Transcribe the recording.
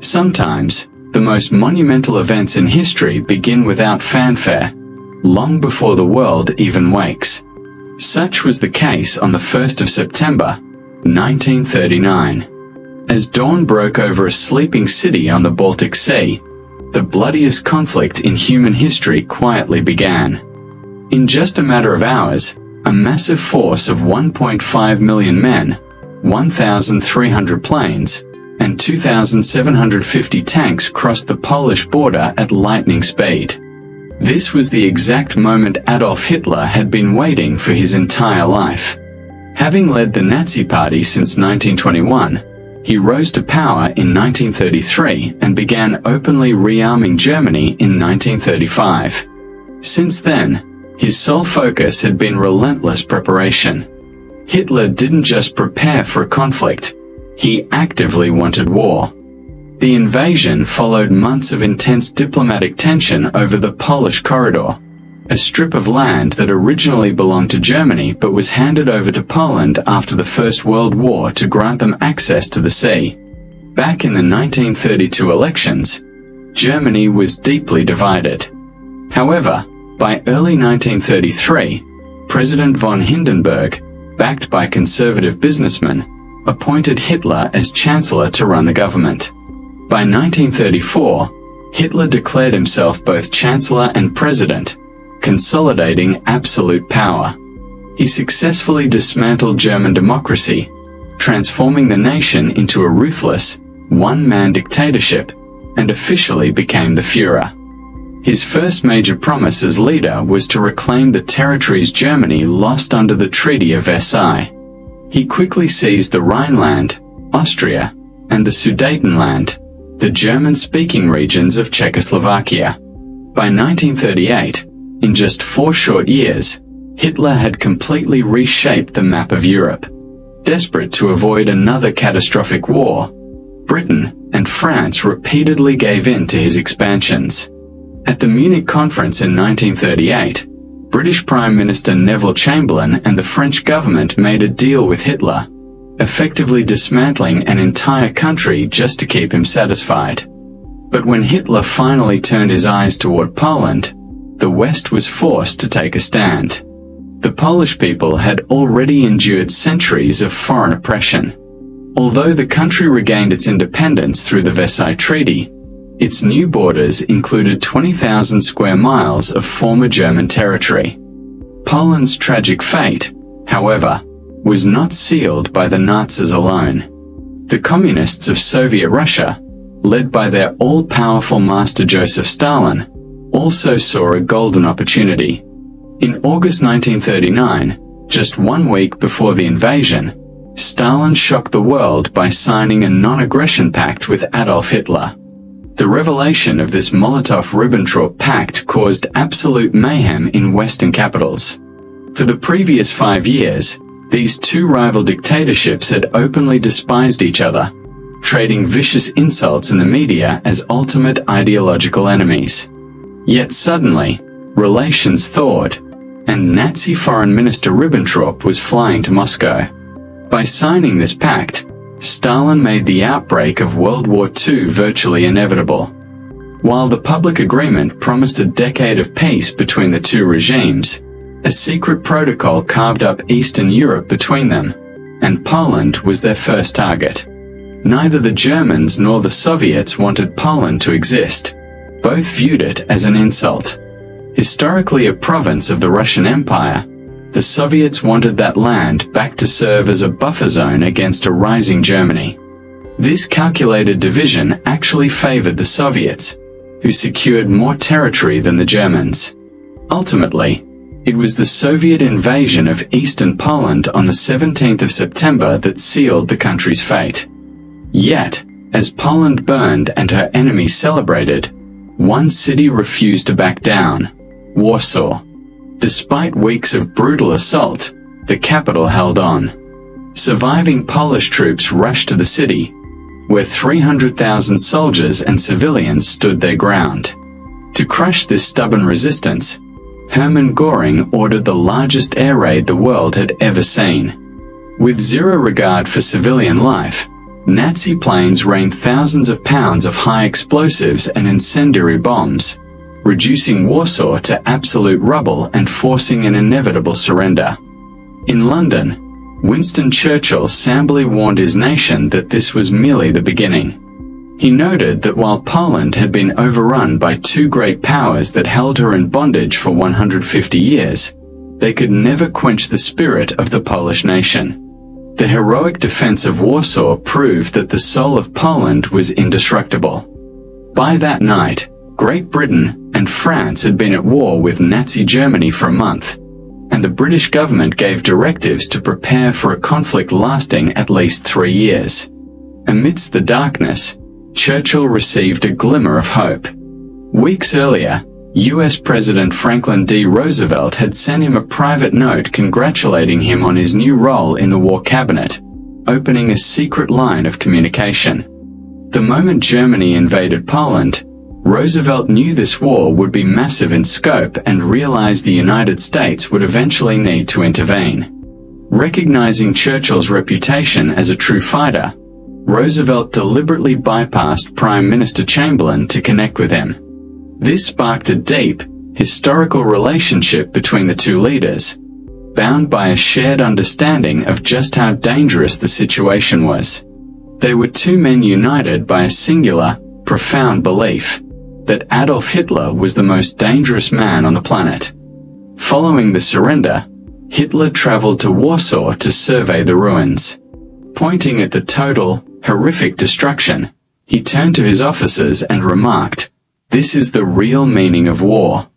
Sometimes, the most monumental events in history begin without fanfare, long before the world even wakes. Such was the case on the 1st of September, 1939. As dawn broke over a sleeping city on the Baltic Sea, the bloodiest conflict in human history quietly began. In just a matter of hours, a massive force of 1.5 million men, 1,300 planes, and 2,750 tanks crossed the Polish border at lightning speed. This was the exact moment Adolf Hitler had been waiting for his entire life. Having led the Nazi Party since 1921, he rose to power in 1933 and began openly rearming Germany in 1935. Since then, his sole focus had been relentless preparation. Hitler didn't just prepare for a conflict, he actively wanted war. The invasion followed months of intense diplomatic tension over the Polish corridor, a strip of land that originally belonged to Germany but was handed over to Poland after the First World War to grant them access to the sea. Back in the 1932 elections, Germany was deeply divided. However, by early 1933, President von Hindenburg, backed by conservative businessmen, appointed Hitler as Chancellor to run the government. By 1934, Hitler declared himself both Chancellor and President, consolidating absolute power. He successfully dismantled German democracy, transforming the nation into a ruthless, one-man dictatorship, and officially became the Führer. His first major promise as leader was to reclaim the territories Germany lost under the Treaty of Versailles. He quickly seized the Rhineland, Austria, and the Sudetenland, the German-speaking regions of Czechoslovakia. By 1938, in just 4 short years, Hitler had completely reshaped the map of Europe. Desperate to avoid another catastrophic war, Britain and France repeatedly gave in to his expansions. At the Munich Conference in 1938, British Prime Minister Neville Chamberlain and the French government made a deal with Hitler, effectively dismantling an entire country just to keep him satisfied. But when Hitler finally turned his eyes toward Poland, the West was forced to take a stand. The Polish people had already endured centuries of foreign oppression. Although the country regained its independence through the Versailles Treaty, its new borders included 20,000 square miles of former German territory. Poland's tragic fate, however, was not sealed by the Nazis alone. The communists of Soviet Russia, led by their all-powerful master Joseph Stalin, also saw a golden opportunity. In August 1939, just 1 week before the invasion, Stalin shocked the world by signing a non-aggression pact with Adolf Hitler. The revelation of this Molotov-Ribbentrop Pact caused absolute mayhem in Western capitals. For the previous 5 years, these two rival dictatorships had openly despised each other, trading vicious insults in the media as ultimate ideological enemies. Yet suddenly, relations thawed, and Nazi Foreign Minister Ribbentrop was flying to Moscow. By signing this pact, Stalin made the outbreak of World War II virtually inevitable. While the public agreement promised a decade of peace between the two regimes, a secret protocol carved up Eastern Europe between them, and Poland was their first target. Neither the Germans nor the Soviets wanted Poland to exist. Both viewed it as an insult. Historically a province of the Russian Empire, the Soviets wanted that land back to serve as a buffer zone against a rising Germany. This calculated division actually favored the Soviets, who secured more territory than the Germans. Ultimately, it was the Soviet invasion of eastern Poland on the 17th of September that sealed the country's fate. Yet, as Poland burned and her enemies celebrated, one city refused to back down: Warsaw. Despite weeks of brutal assault, the capital held on. Surviving Polish troops rushed to the city, where 300,000 soldiers and civilians stood their ground. To crush this stubborn resistance, Hermann Göring ordered the largest air raid the world had ever seen. With zero regard for civilian life, Nazi planes rained thousands of pounds of high explosives and incendiary bombs, reducing Warsaw to absolute rubble and forcing an inevitable surrender. In London, Winston Churchill soberly warned his nation that this was merely the beginning. He noted that while Poland had been overrun by two great powers that held her in bondage for 150 years, they could never quench the spirit of the Polish nation. The heroic defense of Warsaw proved that the soul of Poland was indestructible. By that night, Great Britain and France had been at war with Nazi Germany for a month, and the British government gave directives to prepare for a conflict lasting at least 3 years. Amidst the darkness, Churchill received a glimmer of hope. Weeks earlier, US President Franklin D. Roosevelt had sent him a private note congratulating him on his new role in the War Cabinet, opening a secret line of communication. The moment Germany invaded Poland, Roosevelt knew this war would be massive in scope and realized the United States would eventually need to intervene. Recognizing Churchill's reputation as a true fighter, Roosevelt deliberately bypassed Prime Minister Chamberlain to connect with him. This sparked a deep, historical relationship between the two leaders, bound by a shared understanding of just how dangerous the situation was. They were two men united by a singular, profound belief that Adolf Hitler was the most dangerous man on the planet. Following the surrender, Hitler traveled to Warsaw to survey the ruins. Pointing at the total, horrific destruction, he turned to his officers and remarked, "This is the real meaning of war.